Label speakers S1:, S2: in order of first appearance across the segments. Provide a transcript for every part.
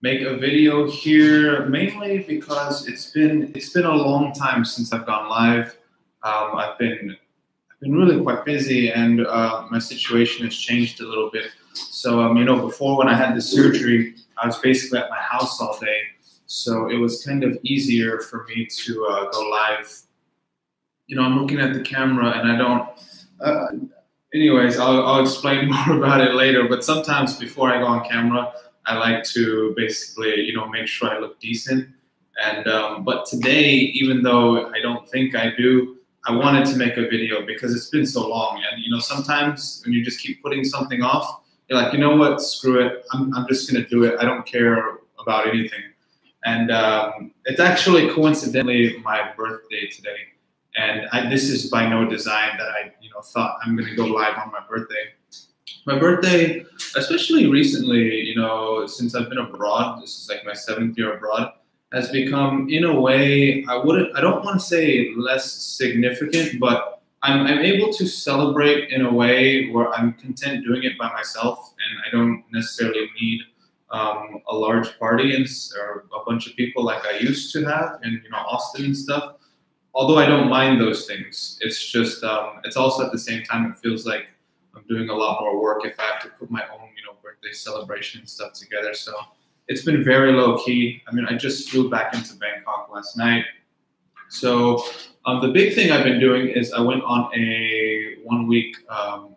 S1: make a video here mainly because it's been a long time since I've gone live. I've been really quite busy, and my situation has changed a little bit. So you know, before when I had the surgery, I was basically at my house all day, so it was kind of easier for me to go live. You know, I'm looking at the camera and I don't. Anyways, I'll explain more about it later. But sometimes before I go on camera, I like to basically, you know, make sure I look decent. And but today, even though I don't think I do, I wanted to make a video because it's been so long. And you know, sometimes when you just keep putting something off, you're like, you know what, screw it. I'm just gonna do it. I don't care about anything. And it's actually coincidentally my birthday today. And this is by no design that I, you know, thought I'm going to go live on my birthday. My birthday, especially recently, you know, since I've been abroad, this is like my 7th year abroad, has become, in a way, I don't want to say less significant, but I'm able to celebrate in a way where I'm content doing it by myself, and I don't necessarily need a large party or a bunch of people like I used to have in, you know, Austin and stuff. Although I don't mind those things, it's just, it's also at the same time, it feels like I'm doing a lot more work if I have to put my own, you know, birthday celebration and stuff together. So it's been very low key. I mean, I just flew back into Bangkok last night. So the big thing I've been doing is I went on a 1 week, I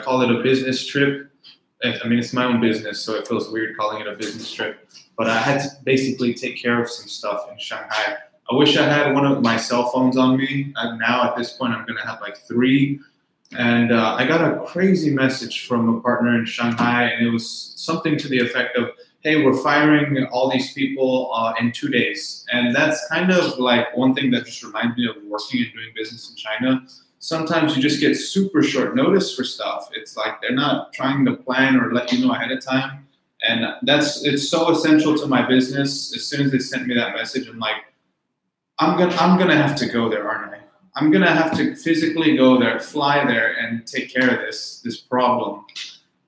S1: call it a business trip. I mean, it's my own business, so it feels weird calling it a business trip. But I had to basically take care of some stuff in Shanghai. I wish I had one of my cell phones on me. Now at this point, I'm going to have like 3. And I got a crazy message from a partner in Shanghai, and it was something to the effect of, hey, we're firing all these people in 2 days. And that's kind of like one thing that just reminds me of working and doing business in China. Sometimes you just get super short notice for stuff. It's like they're not trying to plan or let you know ahead of time. And it's so essential to my business. As soon as they sent me that message, I'm like, I'm gonna have to go there, aren't I? I'm gonna have to physically go there, fly there, and take care of this problem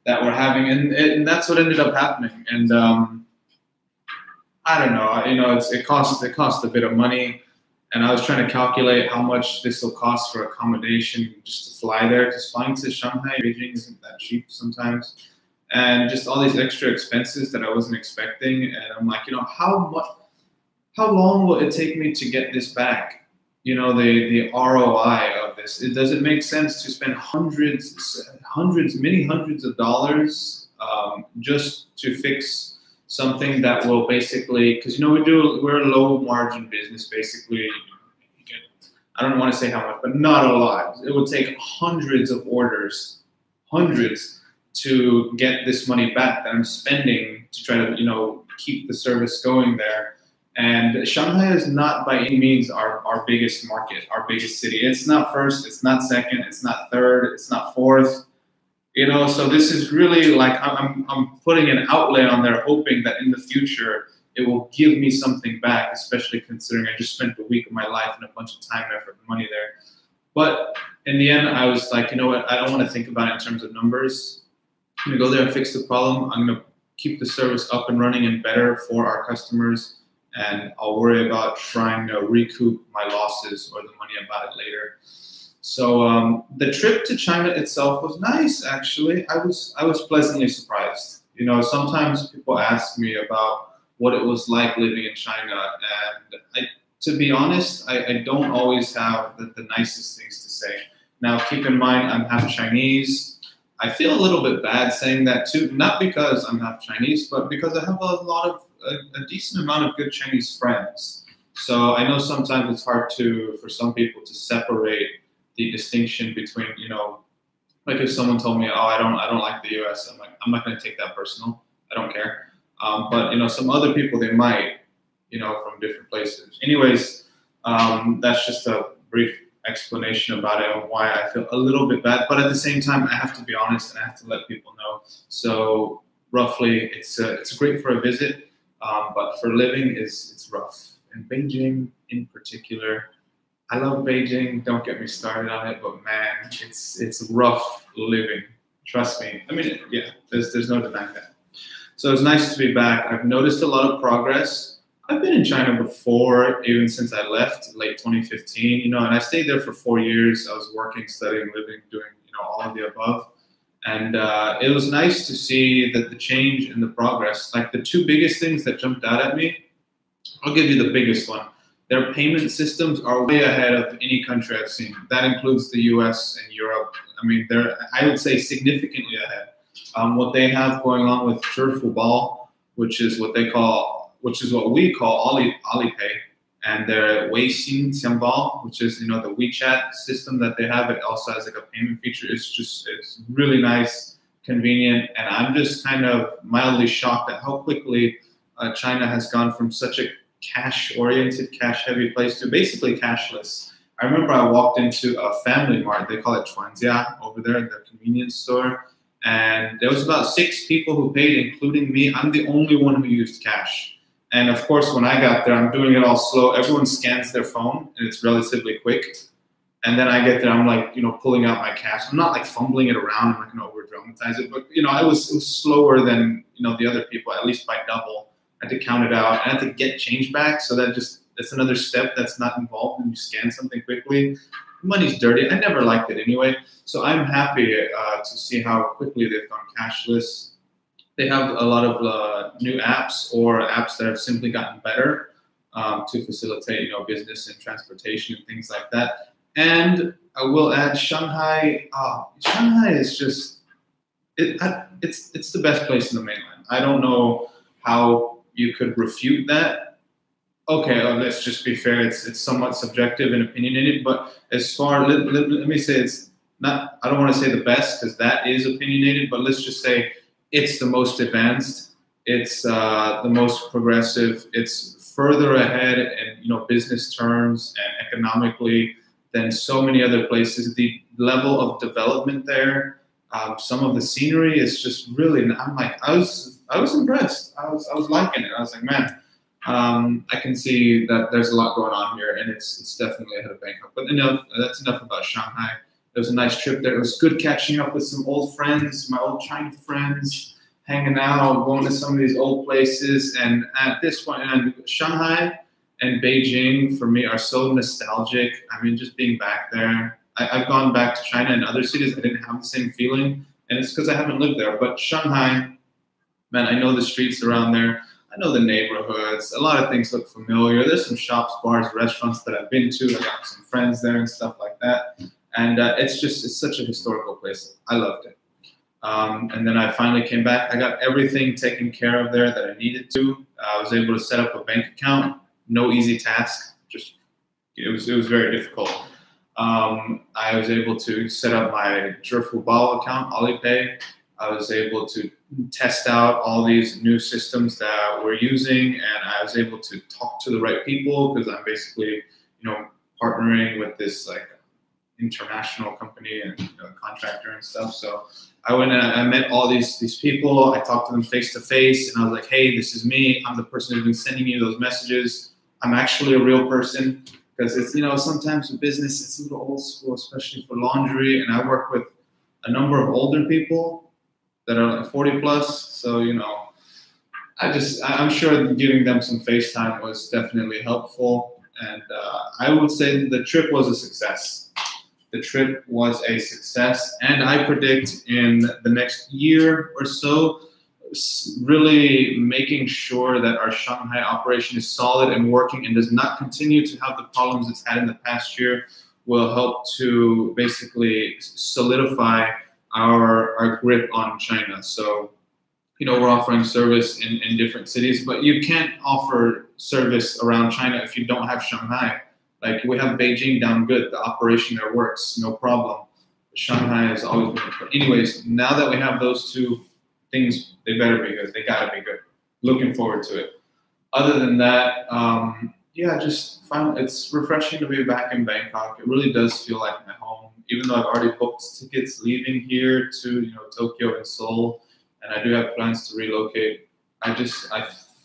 S1: that we're having, and that's what ended up happening. And I don't know, you know, it cost a bit of money, and I was trying to calculate how much this will cost for accommodation just to fly there, because flying to Shanghai, Beijing isn't that cheap sometimes, and just all these extra expenses that I wasn't expecting. And I'm like, you know, how long will it take me to get this back? You know, the ROI of this. Does it make sense to spend many hundreds of dollars just to fix something that will basically, because, you know, we're a low margin business, basically. I don't want to say how much, but not a lot. It would take hundreds of orders, to get this money back that I'm spending to try to, you know, keep the service going there. And Shanghai is not by any means our biggest market, our biggest city. It's not first, it's not second, it's not third, it's not fourth. You know, so this is really like I'm putting an outlay on there, hoping that in the future it will give me something back, especially considering I just spent a week of my life and a bunch of time, effort, and money there. But in the end, I was like, you know what, I don't want to think about it in terms of numbers. I'm gonna go there and fix the problem. I'm gonna keep the service up and running and better for our customers. And I'll worry about trying to recoup my losses or the money about it later. So the trip to China itself was nice, actually. I was pleasantly surprised. You know, sometimes people ask me about what it was like living in China, and to be honest, I don't always have the nicest things to say. Now, keep in mind, I'm half Chinese. I feel a little bit bad saying that too, not because I'm half Chinese, but because I have a decent amount of good Chinese friends. So I know sometimes it's hard for some people to separate the distinction between, you know, like if someone told me, oh, I don't like the US, I'm like, I'm not going to take that personal. I don't care. But, you know, some other people, they might, you know, from different places. Anyways, that's just a brief explanation about it and why I feel a little bit bad. But at the same time, I have to be honest and I have to let people know. So roughly, it's great for a visit, but for living, it's rough. And Beijing in particular, I love Beijing. Don't get me started on it, but man, it's rough living. Trust me. I mean, yeah, there's no denying that. So it's nice to be back. I've noticed a lot of progress. I've been in China before, even since I left late 2015, and I stayed there for 4 years. I was working, studying, living, doing, all of the above. And it was nice to see that the change and the progress, like the two biggest things that jumped out at me, I'll give you the biggest one. Their payment systems are way ahead of any country I've seen. That includes the US and Europe. I mean, they're, I would say, significantly ahead. What they have going on with Zhifubao, which is what we call Alipay, and their Weixin Xiangbao, which is, the WeChat system that they have. It also has like a payment feature. It's really nice, convenient, and I'm just kind of mildly shocked at how quickly China has gone from such a cash-oriented, cash-heavy place to basically cashless. I remember I walked into a family mart. They call it Chuanjia over there, their convenience store. And there was about 6 people who paid, including me. I'm the only one who used cash. And of course, when I got there, I'm doing it all slow. Everyone scans their phone, and it's relatively quick. And then I get there, I'm like, pulling out my cash. I'm not like fumbling it around. I'm not going to over-dramatize it. But, it was slower than, the other people, at least by double. I had to count it out. I had to get change back. So that's another step that's not involved when you scan something quickly. Money's dirty. I never liked it anyway. So I'm happy to see how quickly they've gone cashless. They have a lot of new apps or apps that have simply gotten better to facilitate, business and transportation and things like that. And I will add Shanghai. Shanghai is just it's the best place in the mainland. I don't know how you could refute that. Okay, let's just be fair. It's somewhat subjective and opinionated, but as far let me say it's not. I don't want to say the best because that is opinionated, but let's just say it's the most advanced. It's the most progressive. It's further ahead in business terms and economically than so many other places. The level of development there, some of the scenery is just really. I was impressed. I was liking it. I was like, man. I can see that there's a lot going on here, and it's definitely ahead of Bangkok. But that's enough about Shanghai. It was a nice trip there. It was good catching up with some old friends, my old China friends, hanging out, going to some of these old places. And at this point, Shanghai and Beijing for me are so nostalgic. I mean, just being back there. I've gone back to China and other cities. I didn't have the same feeling, and it's because I haven't lived there. But Shanghai, man, I know the streets around there. I know the neighborhoods. A lot of things look familiar. There's some shops, bars, restaurants that I've been to. I got some friends there and stuff like that. And it's such a historical place. I loved it. And then I finally came back. I got everything taken care of there that I needed to. I was able to set up a bank account. No easy task. It was very difficult. I was able to set up my Zhifubao account, Alipay. I was able to test out all these new systems that we're using, and I was able to talk to the right people because I'm basically, partnering with this like international company and contractor and stuff. So I went and I met all these people. I talked to them face to face, and I was like, "Hey, this is me. I'm the person who's been sending you those messages. I'm actually a real person." Because it's sometimes with business it's a little old school, especially for laundry, and I work with a number of older people that are like 40 plus. So, I'm sure giving them some FaceTime was definitely helpful. And I would say the trip was a success. The trip was a success. And I predict in the next year or so, really making sure that our Shanghai operation is solid and working and does not continue to have the problems it's had in the past year will help to basically solidify our grip on China. So, we're offering service in different cities, but you can't offer service around China if you don't have Shanghai. Like, we have Beijing down good. The operation there works, no problem. Shanghai has always been good. Anyways, now that we have those two things, they better be good. They gotta be good. Looking forward to it. Other than that, it's refreshing to be back in Bangkok. It really does feel like my home. Even though I've already booked tickets leaving here to Tokyo and Seoul, and I do have plans to relocate.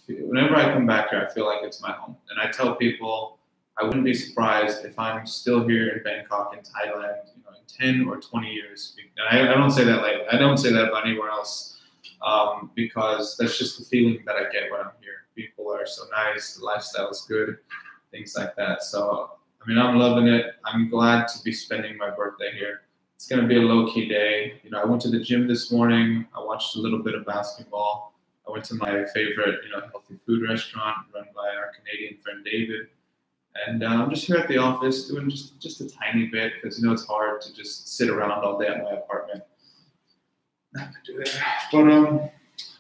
S1: Whenever I come back here, I feel like it's my home. And I tell people I wouldn't be surprised if I'm still here in Bangkok, in Thailand, in 10 or 20 years. And I don't say that I don't say that about anywhere else. because that's just the feeling that I get when I'm here. People are so nice, the lifestyle is good, things like that. So, I mean, I'm loving it. I'm glad to be spending my birthday here. It's going to be a low-key day. You know, I went to the gym this morning. I watched a little bit of basketball. I went to my favorite, healthy food restaurant run by our Canadian friend David. And I'm just here at the office doing just a tiny bit because, it's hard to just sit around all day at my apartment. But I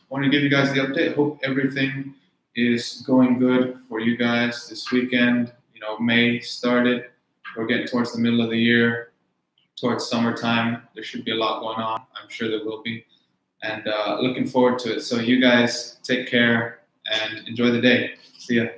S1: want to give you guys the update. Hope everything is going good for you guys this weekend. May started. We're getting towards the middle of the year, towards summertime. There should be a lot going on. I'm sure there will be. And looking forward to it. So you guys take care and enjoy the day. See ya.